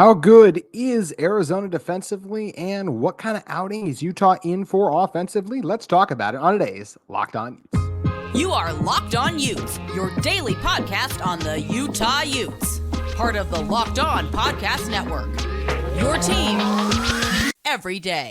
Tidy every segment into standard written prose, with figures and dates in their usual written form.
How good is Arizona defensively, and what kind of outing is Utah in for offensively? Let's talk about it on today's Locked On Utes. You are Locked On Utes, your daily podcast on the Utah Utes. Part of the Locked On Podcast Network. Your team every day.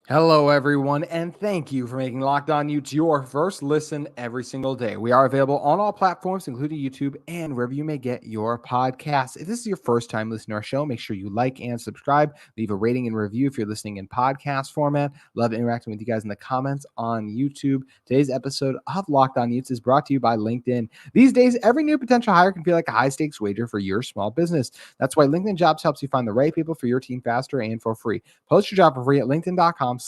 Hello, everyone, and thank you for making Locked On Utes your first listen every single day. We are available on all platforms, including YouTube and wherever you may get your podcasts. If this is your first time listening to our show, make sure you like and subscribe. Leave a rating and review if you're listening in podcast format. Love interacting with you guys in the comments on YouTube. Today's episode of Locked On Utes is brought to you by LinkedIn. These days, every new potential hire can feel like a high-stakes wager for your small business. That's why LinkedIn Jobs helps you find the right people for your team faster and for free. Post your job for free at linkedin.com/LockedOnCollege.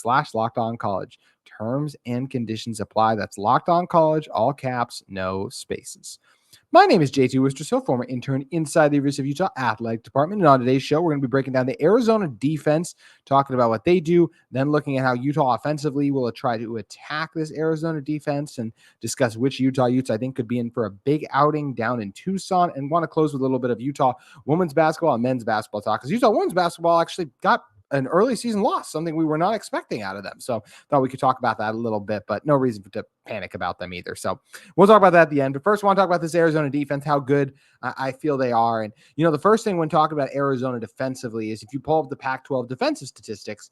Terms and conditions apply. That's Locked On College, all caps, no spaces. My name is JT Wistrcill, former intern inside the University of Utah Athletic Department. And on today's show, we're going to be breaking down the Arizona defense, talking about what they do, then looking at how Utah offensively will try to attack this Arizona defense and discuss which Utah Utes I think could be in for a big outing down in Tucson, and want to close with a little bit of Utah women's basketball and men's basketball talk, because Utah women's basketball actually got an early season loss, something we were not expecting out of them. So thought we could talk about that a little bit, but no reason to panic about them either. So we'll talk about that at the end. But first, I want to talk about this Arizona defense, how good I feel they are. And, the first thing when talking about Arizona defensively is if you pull up the Pac-12 defensive statistics,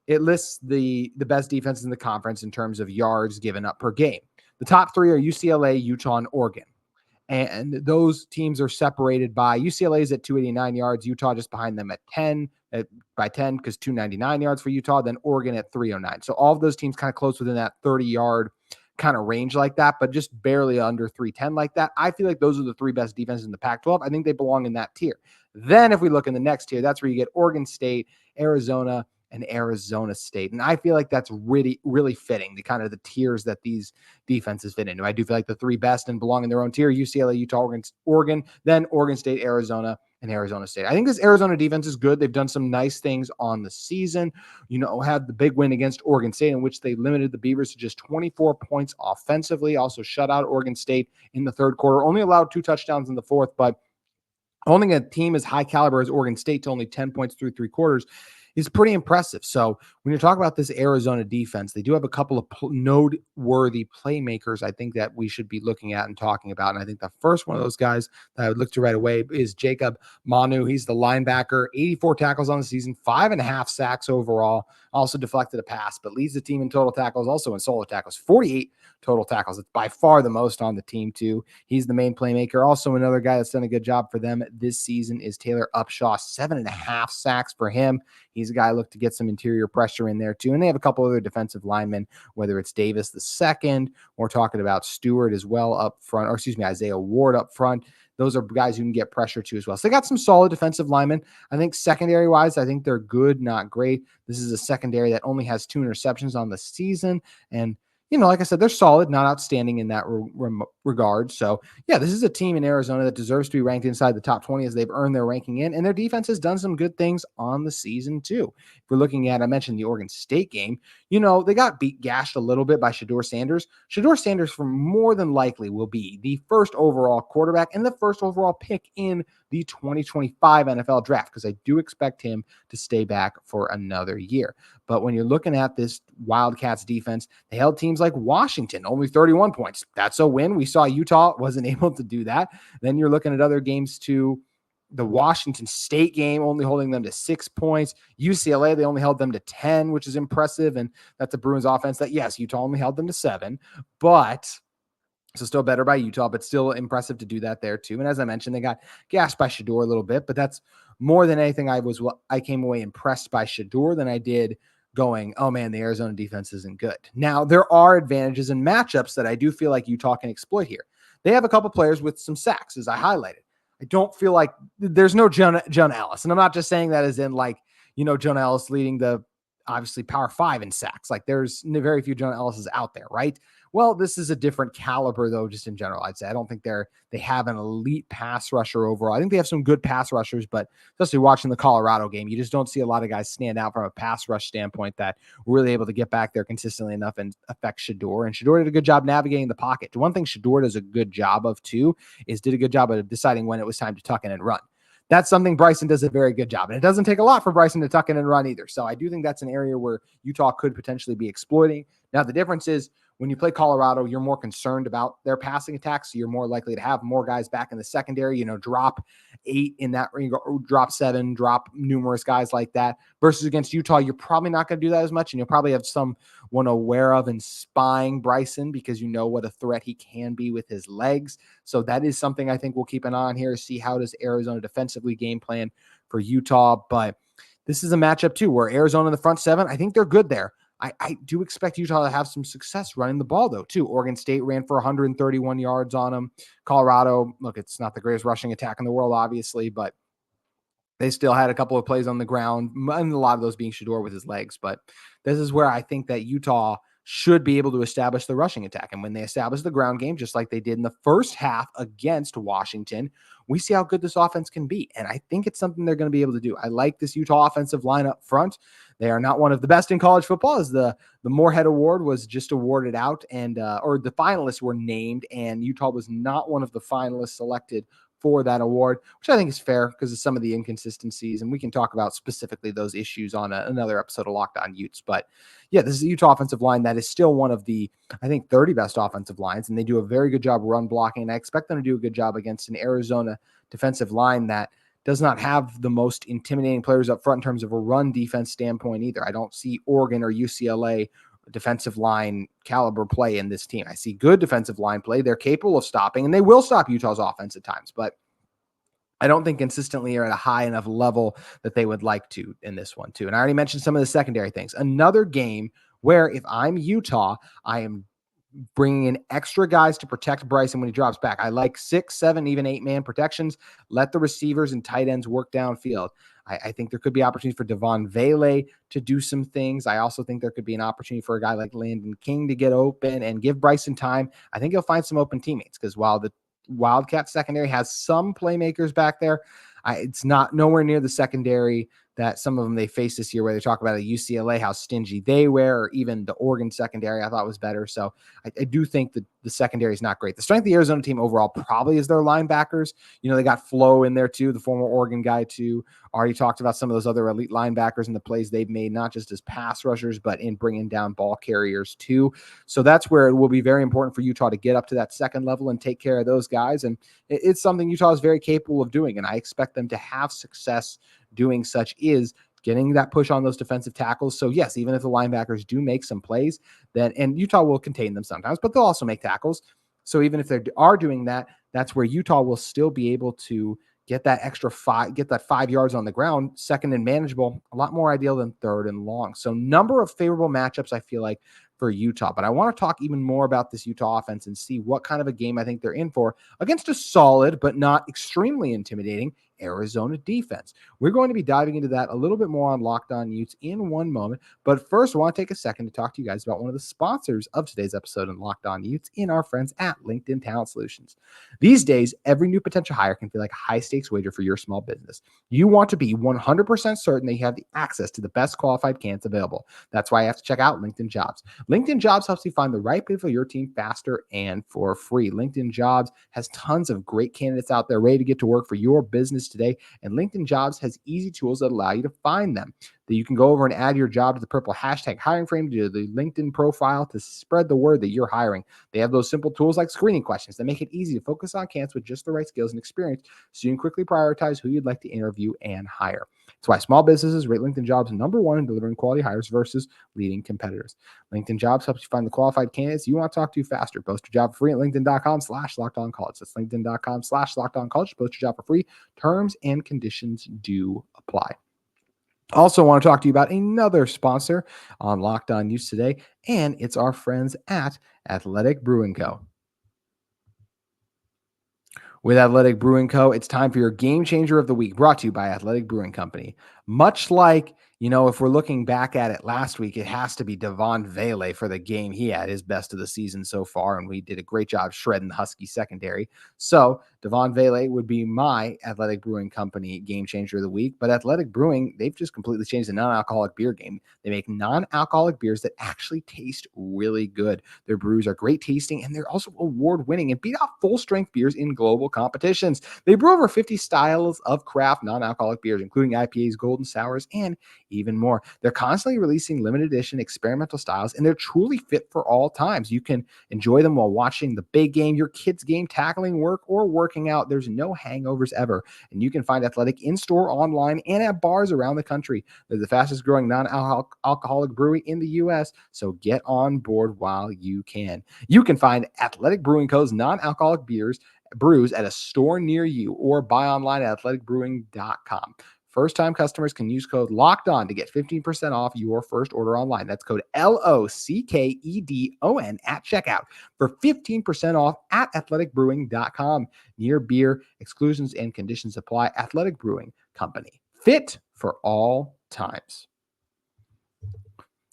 it lists the best defenses in the conference in terms of yards given up per game. The top three are UCLA, Utah, and Oregon. And those teams are separated by UCLA is at 289 yards, Utah just behind them at 10, by 10, because 299 yards for Utah, then Oregon at 309. So all of those teams kind of close within that 30-yard kind of range like that, but just barely under 310 like that. I feel like those are the three best defenses in the Pac-12. I think they belong in that tier. Then if we look in the next tier, that's where you get Oregon State, Arizona, and Arizona State. And I feel like that's really, really fitting, the kind of the tiers that these defenses fit into. I do feel like the three best and belong in their own tier: UCLA, Utah, Oregon, then Oregon State, Arizona, and Arizona State. I think this Arizona defense is good. They've done some nice things on the season. Had the big win against Oregon State, in which they limited the Beavers to just 24 points offensively. Also shut out Oregon State in the third quarter. Only allowed 2 touchdowns in the fourth, but holding a team as high caliber as Oregon State to only 10 points through 3 quarters is pretty impressive. So when you talk about this Arizona defense, they do have a couple of noteworthy playmakers I think that we should be looking at and talking about. And I think the first one of those guys that I would look to right away is Jacob Manu. He's the linebacker, 84 tackles on the season, 5.5 sacks overall, also deflected a pass, but leads the team in total tackles, also in solo tackles, 48 total tackles. It's by far the most on the team too. He's the main playmaker. Also another guy that's done a good job for them this season is Taylor Upshaw, 7.5 sacks for him. He's a guy I look to get some interior pressure in there too. And they have a couple other defensive linemen, whether it's Davis the second, we're talking about Stewart as well up front, or Isaiah Ward up front. Those are guys who can get pressure to as well. So they got some solid defensive linemen. I think secondary wise, I think they're good, not great. This is a secondary that only has 2 interceptions on the season. And like I said, they're solid, not outstanding in that regard. So, yeah, this is a team in Arizona that deserves to be ranked inside the top 20 as they've earned their ranking in, and their defense has done some good things on the season too. If we're looking at, I mentioned the Oregon State game, they got gashed a little bit by Shedeur Sanders. Shedeur Sanders, for more than likely, will be the first overall quarterback and the first overall pick in the 2025 NFL draft, because I do expect him to stay back for another year. But when you're looking at this Wildcats defense, they held teams like Washington, only 31 points. That's a win. We saw Utah wasn't able to do that. Then you're looking at other games too. The Washington State game, only holding them to 6 points. UCLA, they only held them to 10, which is impressive. And that's a Bruins offense that, yes, Utah only held them to 7, but so still better by Utah, but still impressive to do that there too. And as I mentioned, they got gassed by Shedeur a little bit, but that's more than anything. I came away impressed by Shedeur than I did going, oh man, the Arizona defense isn't good. Now, there are advantages and matchups that I do feel like Utah can exploit here. They have a couple players with some sacks, as I highlighted. I don't feel like there's no Jonah Ellis. And I'm not just saying that as in Jonah Ellis leading the obviously Power 5 in sacks. Like there's very few Jonah Ellis's out there, right? Well, this is a different caliber, though, just in general, I'd say. I don't think they have an elite pass rusher overall. I think they have some good pass rushers, but especially watching the Colorado game, you just don't see a lot of guys stand out from a pass rush standpoint that were really able to get back there consistently enough and affect Shedeur. And Shedeur did a good job navigating the pocket. One thing Shedeur does a good job of, too, is did a good job of deciding when it was time to tuck in and run. That's something Bryson does a very good job. And it doesn't take a lot for Bryson to tuck in and run either. So I do think that's an area where Utah could potentially be exploiting. Now, the difference is when you play Colorado, you're more concerned about their passing attacks. So you're more likely to have more guys back in the secondary, drop 8 in that ring, drop 7, drop numerous guys like that. Versus against Utah, you're probably not going to do that as much. And you'll probably have someone aware of and spying Bryson because you know what a threat he can be with his legs. So that is something I think we'll keep an eye on here, see how does Arizona defensively game plan for Utah. But this is a matchup too, where Arizona in the front 7, I think they're good there. I do expect Utah to have some success running the ball, though, too. Oregon State ran for 131 yards on them. Colorado, look, it's not the greatest rushing attack in the world, obviously, but they still had a couple of plays on the ground, and a lot of those being Shedeur with his legs. But this is where I think that Utah should be able to establish the rushing attack. And when they establish the ground game, just like they did in the first half against Washington, we see how good this offense can be. And I think it's something they're going to be able to do. I like this Utah offensive line up front. They are not one of the best in college football, as the Moorhead Award was just awarded out, and or the finalists were named, and Utah was not one of the finalists selected for that award, which I think is fair because of some of the inconsistencies. And we can talk about specifically those issues on another episode of Locked On Utes. But yeah, this is a Utah offensive line that is still one of the, I think, 30 best offensive lines. And they do a very good job run blocking. And I expect them to do a good job against an Arizona defensive line that does not have the most intimidating players up front in terms of a run defense standpoint either. I don't see Oregon or UCLA defensive line caliber play in this team. I see good defensive line play. They're capable of stopping, and they will stop Utah's offense at times, but I don't think consistently are at a high enough level that they would like to in this one too. And I already mentioned some of the secondary things. Another game where if I'm Utah, I am bringing in extra guys to protect Bryson when he drops back. I like 6, 7, even 8-man protections. Let the receivers and tight ends work downfield. I think there could be opportunity for Devaughn Vele to do some things. I also think there could be an opportunity for a guy like Landon King to get open and give Bryson time. I think he'll find some open teammates because while the Wildcats secondary has some playmakers back there, it's not nowhere near the secondary that some of them they face this year, where they talk about at UCLA, how stingy they were, or even the Oregon secondary I thought was better. So I do think that the secondary is not great. The strength of the Arizona team overall probably is their linebackers. They got Flo in there too, the former Oregon guy too. Already talked about some of those other elite linebackers and the plays they've made, not just as pass rushers, but in bringing down ball carriers too. So that's where it will be very important for Utah to get up to that second level and take care of those guys. And it's something Utah is very capable of doing. And I expect them to have success doing such, is getting that push on those defensive tackles. So yes, even if the linebackers do make some plays, and Utah will contain them sometimes, but they'll also make tackles. So even if they are doing that, that's where Utah will still be able to get that extra 5 yards on the ground, second and manageable, a lot more ideal than third and long. So number of favorable matchups, I feel like, for Utah. But I want to talk even more about this Utah offense and see what kind of a game I think they're in for against a solid but not extremely intimidating Arizona defense. We're going to be diving into that a little bit more on Locked On Utes in one moment. But first, I want to take a second to talk to you guys about one of the sponsors of today's episode in Locked On Utes, in our friends at LinkedIn Talent Solutions. These days, every new potential hire can feel like a high-stakes wager for your small business. You want to be 100% certain that you have the access to the best qualified candidates available. That's why you have to check out LinkedIn Jobs. LinkedIn Jobs helps you find the right people for your team faster and for free. LinkedIn Jobs has tons of great candidates out there ready to get to work for your business today, and LinkedIn Jobs has easy tools that allow you to find them. That you can go over and add your job to the purple hashtag hiring frame to the LinkedIn profile to spread the word that you're hiring. They have those simple tools like screening questions that make it easy to focus on candidates with just the right skills and experience, so you can quickly prioritize who you'd like to interview and hire. That's why small businesses rate LinkedIn Jobs #1 in delivering quality hires versus leading competitors. LinkedIn Jobs helps you find the qualified candidates you want to talk to faster. Post your job for free at linkedin.com/lockedoncollege. That's linkedin.com/lockedoncollege. Post your job for free. Terms and conditions do apply. Also want to talk to you about another sponsor on Locked On Utes today, and it's our friends at Athletic Brewing Co. With Athletic Brewing Co., it's time for your Game Changer of the Week, brought to you by Athletic Brewing Company. Much like If we're looking back at it last week, it has to be Devaughn Vele for the game. He had his best of the season so far, and we did a great job shredding the Husky secondary. So Devaughn Vele would be my Athletic Brewing Company game changer of the week. But Athletic Brewing, they've just completely changed the non-alcoholic beer game. They make non-alcoholic beers that actually taste really good. Their brews are great tasting, and they're also award-winning and beat out full-strength beers in global competitions. They brew over 50 styles of craft non-alcoholic beers, including IPAs, golden sours, and even more. They're constantly releasing limited edition experimental styles, and they're truly fit for all times. You can enjoy them while watching the big game, your kids' game, tackling work, or working out. There's no hangovers ever. And you can find Athletic in-store, online, and at bars around the country. They're the fastest growing non-alcoholic brewery in the U.S., so get on board while you can. You can find Athletic Brewing Co.'s non-alcoholic brews at a store near you, or buy online at athleticbrewing.com. First-time customers can use code LOCKEDON to get 15% off your first order online. That's code LOCKEDON at checkout for 15% off at athleticbrewing.com. Near beer, exclusions and conditions apply. Athletic Brewing Company. Fit for all times.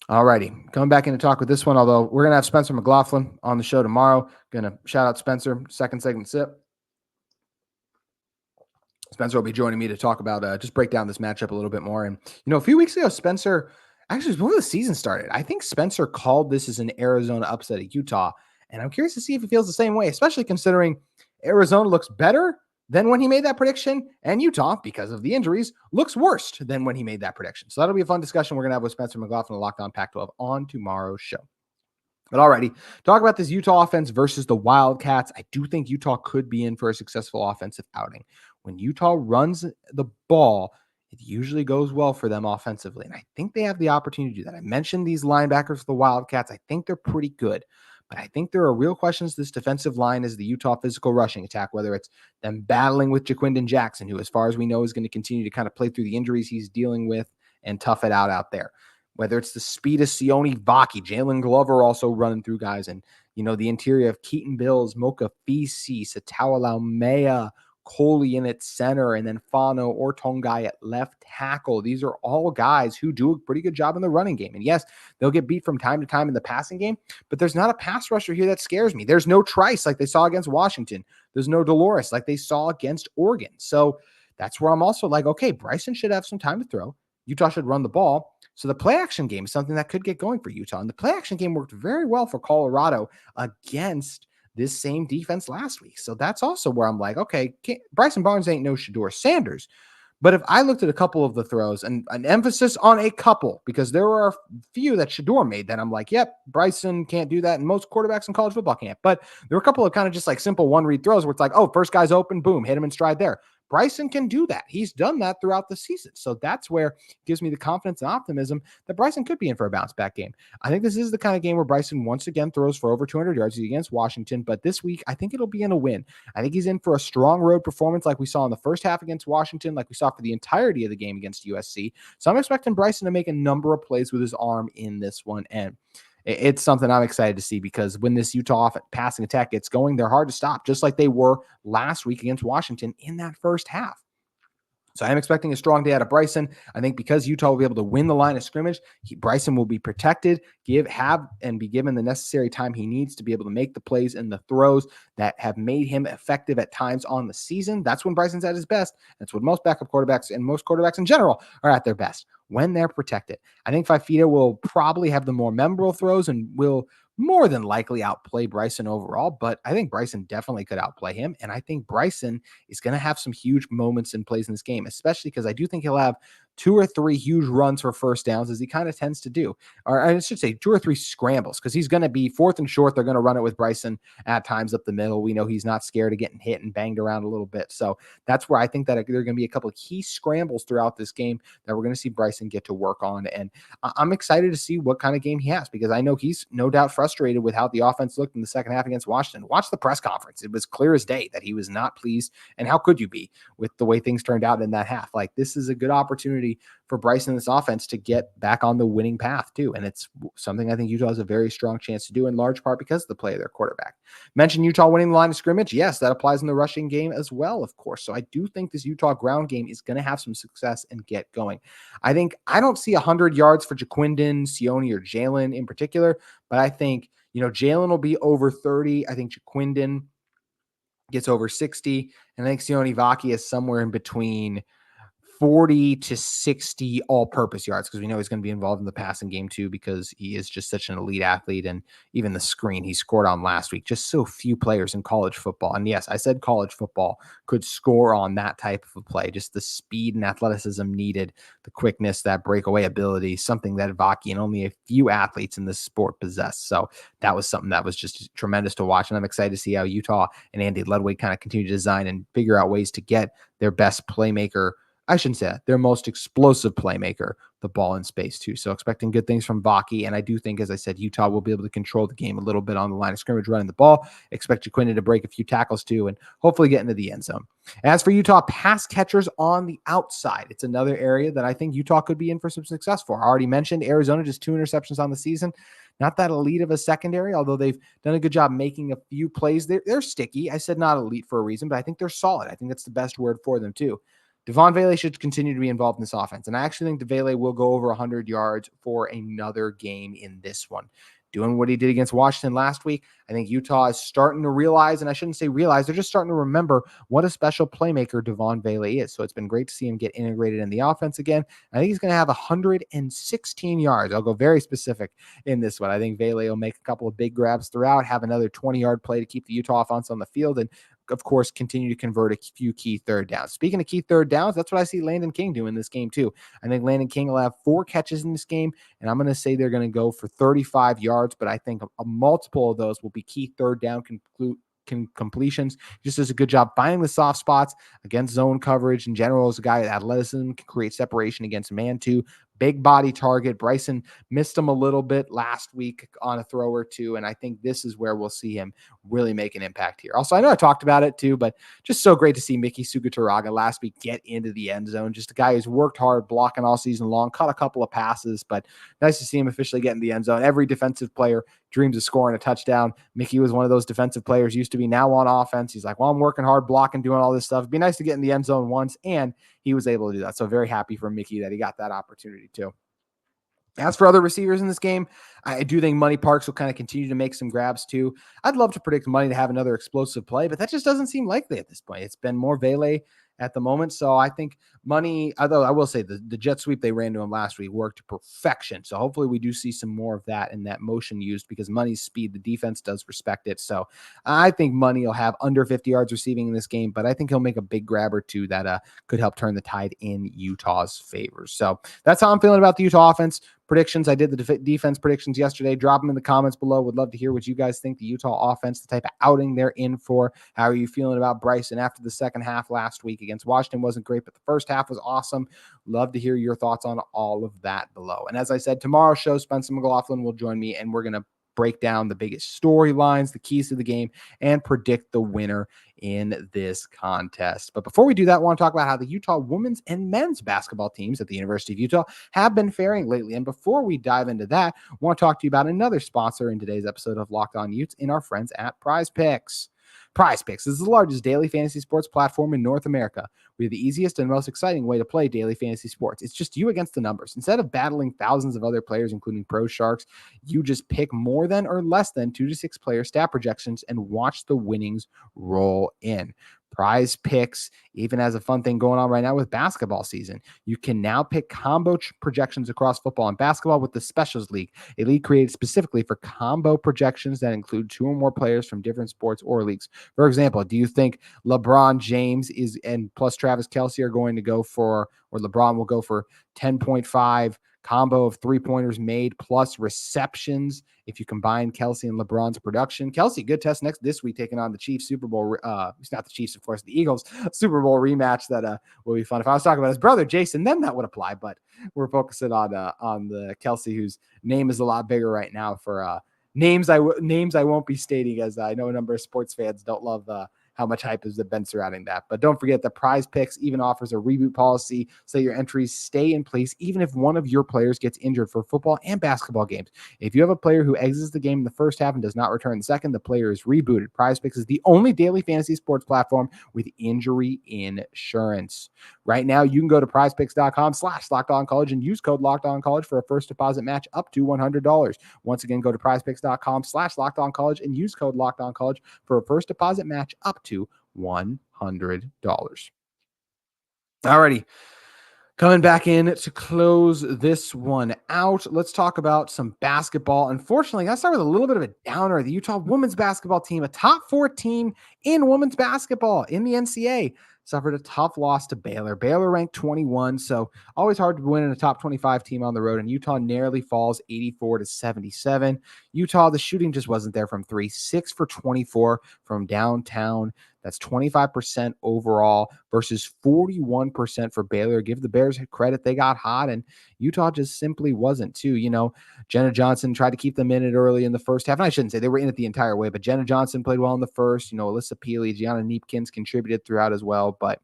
Alrighty, coming back in to talk with this one, although we're going to have Spencer McLaughlin on the show tomorrow. Going to shout out Spencer, second segment sip. Spencer will be joining me to talk about just break down this matchup a little bit more. And, a few weeks ago, Spencer, actually before the season started, I think Spencer called this as an Arizona upset at Utah. And I'm curious to see if he feels the same way, especially considering Arizona looks better than when he made that prediction, and Utah, because of the injuries, looks worse than when he made that prediction. So that'll be a fun discussion we're going to have with Spencer McLaughlin of Locked On Pac-12 on tomorrow's show. But already, talk about this Utah offense versus the Wildcats. I do think Utah could be in for a successful offensive outing. When Utah runs the ball, it usually goes well for them offensively, and I think they have the opportunity to do that. I mentioned these linebackers for the Wildcats. I think they're pretty good, but I think there are real questions this defensive line is the Utah physical rushing attack, whether it's them battling with Jaquindon Jackson, who, as far as we know, is going to continue to kind of play through the injuries he's dealing with and tough it out there. Whether it's the speed of Sione Vaki, Jalen Glover also running through guys, and, the interior of Keaton Bills, Mocha Fisi, Satawa Laumea, Coley in at center, and then Fano or Tongai at left tackle. These are all guys who do a pretty good job in the running game. And yes, they'll get beat from time to time in the passing game, but there's not a pass rusher here that scares me. There's no Trice like they saw against Washington. There's no Dolores like they saw against Oregon. So that's where I'm also like, okay, Bryson should have some time to throw. Utah should run the ball. So the play action game is something that could get going for Utah. And the play action game worked very well for Colorado against this same defense last week. So that's also where I'm like, okay, Bryson Banres ain't no Shedeur Sanders. But if I looked at a couple of the throws, and an emphasis on a couple, because there were a few that Shedeur made that I'm like, yep, Bryson can't do that, and most quarterbacks in college football can't. But there were a couple of kind of just like simple one-read throws where it's like, oh, first guy's open, boom, hit him in stride there. Bryson can do that. He's done that throughout the season. So that's where it gives me the confidence and optimism that Bryson could be in for a bounce back game. I think this is the kind of game where Bryson once again throws for over 200 yards against Washington. But this week, I think it'll be in a win. I think he's in for a strong road performance like we saw in the first half against Washington, like we saw for the entirety of the game against USC. So I'm expecting Bryson to make a number of plays with his arm in this one. And it's something I'm excited to see, because when this Utah passing attack gets going, they're hard to stop, just like they were last week against Washington in that first half. So I'm expecting a strong day out of Bryson. I think because Utah will be able to win the line of scrimmage, Bryson will be protected, be given the necessary time he needs to be able to make the plays and the throws that have made him effective at times on the season. That's when Bryson's at his best. That's when most backup quarterbacks and most quarterbacks in general are at their best, when they're protected. I think Fifita will probably have the more memorable throws and will more than likely outplay Bryson overall, but I think Bryson definitely could outplay him. And I think Bryson is going to have some huge moments and plays in this game, especially because I do think he'll have 2 or 3 huge runs for first downs, as he kind of tends to do. Or I should say 2 or 3 scrambles, because he's going to be fourth and short. They're going to run it with Bryson at times up the middle. We know he's not scared of getting hit and banged around a little bit. So that's where I think that there are going to be a couple of key scrambles throughout this game that we're going to see Bryson get to work on. And I'm excited to see what kind of game he has, because I know he's no doubt frustrated with how the offense looked in the second half against Washington. Watch the press conference. It was clear as day that he was not pleased. And how could you be with the way things turned out in that half? Like, this is a good opportunity opportunity for Bryson in this offense to get back on the winning path too. And it's something I think Utah has a very strong chance to do, in large part because of the play of their quarterback. Mentioned Utah winning the line of scrimmage. Yes, that applies in the rushing game as well, of course. So I do think this Utah ground game is going to have some success and get going. I don't see 100 yards for Jaquindon, Sione, or Jalen in particular, but I think, Jalen will be over 30. I think Jaquindon gets over 60. And I think Sione Vaki is somewhere in between 40 to 60 all-purpose yards, because we know he's going to be involved in the passing game too, because he is just such an elite athlete. And even the screen he scored on last week, just so few players in college football. And yes, I said college football could score on that type of a play, just the speed and athleticism needed, the quickness, that breakaway ability, something that Vaki and only a few athletes in this sport possess. So that was something that was just tremendous to watch. And I'm excited to see how Utah and Andy Ludwig kind of continue to design and figure out ways to get their best playmaker, I shouldn't say that, their most explosive playmaker, the ball in space too. So expecting good things from Vaki. And I do think, as I said, Utah will be able to control the game a little bit on the line of scrimmage, running the ball. Expect Jaquindon to break a few tackles too, and hopefully get into the end zone. As for Utah pass catchers on the outside, it's another area that I think Utah could be in for some success for. I already mentioned Arizona, just 2 interceptions on the season. Not that elite of a secondary, although they've done a good job making a few plays. They're sticky. I said not elite for a reason, but I think they're solid. I think that's the best word for them too. Devaughn Vele should continue to be involved in this offense. And I actually think Vele will go over 100 yards for another game in this one. Doing what he did against Washington last week, I think Utah is starting to realize, and I shouldn't say realize, they're just starting to remember what a special playmaker Devaughn Vele is. So it's been great to see him get integrated in the offense again. I think he's going to have 116 yards. I'll go very specific in this one. I think Vele will make a couple of big grabs throughout, have another 20-yard play to keep the Utah offense on the field, and of course, continue to convert a few key third downs. Speaking of key third downs, that's what I see Landon King do in this game too. I think Landon King will have 4 catches in this game, and I'm going to say they're going to go for 35 yards, but I think a multiple of those will be key third down completions. He just does a good job finding the soft spots against zone coverage. In general, as a guy with athleticism, can create separation against man too. Big body target. Bryson missed him a little bit last week on a throw or two, and I think this is where we'll see him really make an impact here. Also, I know I talked about it too, but just so great to see Mickey Sugaturaga last week get into the end zone. Just a guy who's worked hard blocking all season long, caught a couple of passes, but nice to see him officially get in the end zone. Every defensive player dreams of scoring a touchdown. Mickey was one of those defensive players, used to be now on offense. He's like, well, I'm working hard, blocking, doing all this stuff. It'd be nice to get in the end zone once, and he was able to do that. So very happy for Mickey that he got that opportunity too. As for other receivers in this game, I do think Money Parks will kind of continue to make some grabs too. I'd love to predict Money to have another explosive play, but that just doesn't seem likely at this point. It's been more Vele at the moment. So I think Money, although I will say the jet sweep they ran to him last week worked to perfection. So hopefully we do see some more of that in that motion used, because Money's speed, the defense does respect it. So I think Money will have under 50 yards receiving in this game, but I think he'll make a big grab or two that could help turn the tide in Utah's favor. So that's how I'm feeling about the Utah offense. Predictions. I did the defense predictions yesterday. Drop them in the comments below. Would love to hear what you guys think. The Utah offense, the type of outing they're in for. How are you feeling about Bryson after the second half last week against Washington? Wasn't great, but the first half was awesome. Love to hear your thoughts on all of that below. And as I said, tomorrow's show, Spencer McLaughlin will join me, and we're going to break down the biggest storylines, the keys to the game, and predict the winner in this contest. But before we do that, I want to talk about how the Utah women's and men's basketball teams at the University of Utah have been faring lately. And before we dive into that, I want to talk to you about another sponsor in today's episode of Locked On Utes, in our friends at PrizePicks. PrizePicks is the largest daily fantasy sports platform in North America. We're the easiest and most exciting way to play daily fantasy sports. It's just you against the numbers. Instead of battling thousands of other players, including pro sharks, you just pick more than or less than 2 to 6 player stat projections and watch the winnings roll in. PrizePicks even has a fun thing going on right now with basketball season. You can now pick combo projections across football and basketball with the Specials League, a league created specifically for combo projections that include 2 or more players from different sports or leagues. For example, do you think LeBron James and plus Travis Kelce are going to go for, or LeBron will go for 10.5 combo of 3-pointers made plus receptions if you combine Kelce and LeBron's production? Kelce, good test this week, taking on the Chiefs Super Bowl. It's not the Chiefs, of course, the Eagles Super Bowl rematch that will be fun. If I was talking about his brother Jason, then that would apply, but we're focusing on the Kelce, whose name is a lot bigger right now for names I won't be stating, as I know a number of sports fans don't love how much hype has been surrounding that. But don't forget that PrizePicks even offers a reboot policy so your entries stay in place even if one of your players gets injured for football and basketball games. If you have a player who exits the game in the first half and does not return in the second, the player is rebooted. PrizePicks is the only daily fantasy sports platform with injury insurance. Right now, you can go to prizepicks.com/LockedOnCollege and use code LockedOnCollege for a first deposit match up to $100. Once again, go to prizepicks.com/LockedOnCollege and use code LockedOnCollege for a first deposit match up to $100. Alrighty. Coming back in to close this one out, let's talk about some basketball. Unfortunately, I start with a little bit of a downer. The Utah women's basketball team, a top 4 team in women's basketball in the NCAA, suffered a tough loss to Baylor. Baylor ranked 21, so always hard to win in a top 25 team on the road, and Utah narrowly falls 84-77. Utah, the shooting just wasn't there from 3, 6 for 24 from downtown. That's 25% overall versus 41% for Baylor. Give the Bears credit. They got hot, and Utah just simply wasn't too. Jenna Johnson tried to keep them in it early in the first half. And I shouldn't say they were in it the entire way, but Jenna Johnson played well in the first. Alyssa Peely, Gianna Neepkins contributed throughout as well, but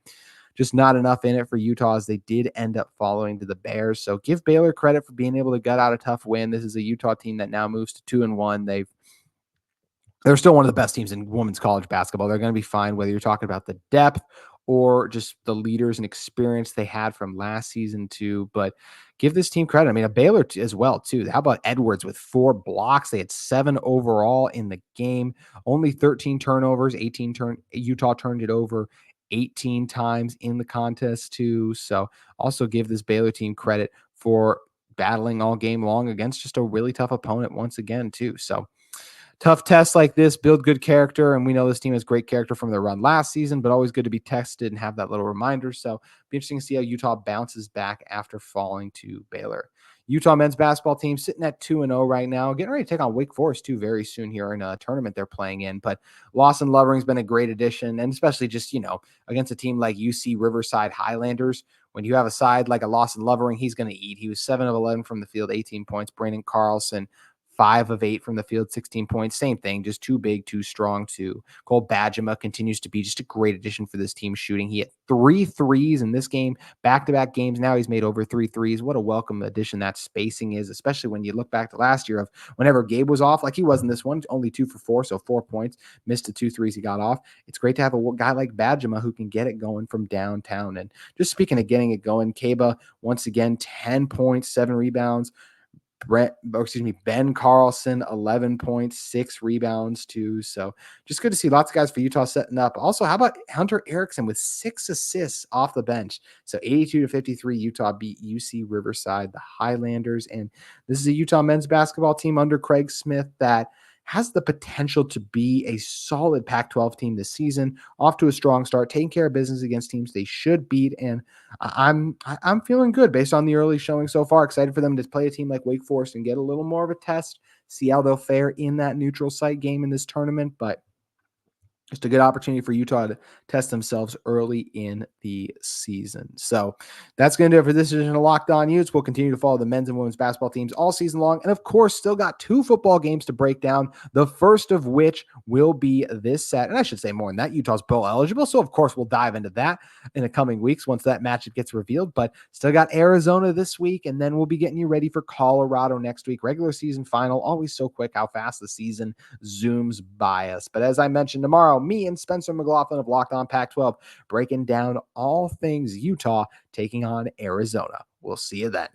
just not enough in it for Utah as they did end up following to the Bears. So give Baylor credit for being able to gut out a tough win. This is a Utah team that now moves to 2-1. They're still one of the best teams in women's college basketball. They're going to be fine, whether you're talking about the depth or just the leaders and experience they had from last season too. But give this team credit. I mean, a Baylor as well too. How about Edwards with 4 blocks? They had 7 overall in the game, only 13 turnovers, Utah turned it over 18 times in the contest too. So also give this Baylor team credit for battling all game long against just a really tough opponent once again too. So tough tests like this build good character, and we know this team has great character from their run last season, but always good to be tested and have that little reminder. So be interesting to see how Utah bounces back after falling to Baylor. Utah men's basketball team sitting at 2-0 right now, getting ready to take on Wake Forest too very soon here in a tournament they're playing in. But Lawson Lovering's been a great addition, and especially just, against a team like UC Riverside Highlanders, when you have a side like a Lawson Lovering, he's going to eat. He was 7 of 11 from the field, 18 points. Brandon Carlson, 5 of 8 from the field, 16 points. Same thing, just too big, too strong too. Cole Badgema continues to be just a great addition for this team shooting. He had 3 threes in this game, back-to-back games. Now he's made over 3 threes. What a welcome addition that spacing is, especially when you look back to last year of whenever Gabe was off, like he was in this one, only 2 for 4, so 4 points, missed the 2 threes he got off. It's great to have a guy like Badgema who can get it going from downtown. And just speaking of getting it going, Kaba, once again, 10 points, 7 rebounds. Ben Carlson, 11 points, 6 rebounds too. So just good to see lots of guys for Utah setting up. Also, how about Hunter Erickson with 6 assists off the bench? So 82-53, Utah beat UC Riverside, the Highlanders. And this is a Utah men's basketball team under Craig Smith that has the potential to be a solid Pac-12 team this season, off to a strong start, taking care of business against teams they should beat. And I'm feeling good based on the early showing so far. Excited for them to play a team like Wake Forest and get a little more of a test, see how they'll fare in that neutral site game in this tournament. But just a good opportunity for Utah to test themselves early in the season. So that's going to do it for this edition of Locked On Utes. We'll continue to follow the men's and women's basketball teams all season long. And of course, still got 2 football games to break down, the first of which will be this Saturday. And I should say more than that, Utah's bowl eligible. So of course, we'll dive into that in the coming weeks once that matchup gets revealed. But still got Arizona this week, and then we'll be getting you ready for Colorado next week. Regular season final, always so quick how fast the season zooms by us. But as I mentioned, tomorrow, me and Spencer McLaughlin of Locked On Pac-12 breaking down all things Utah taking on Arizona. We'll see you then.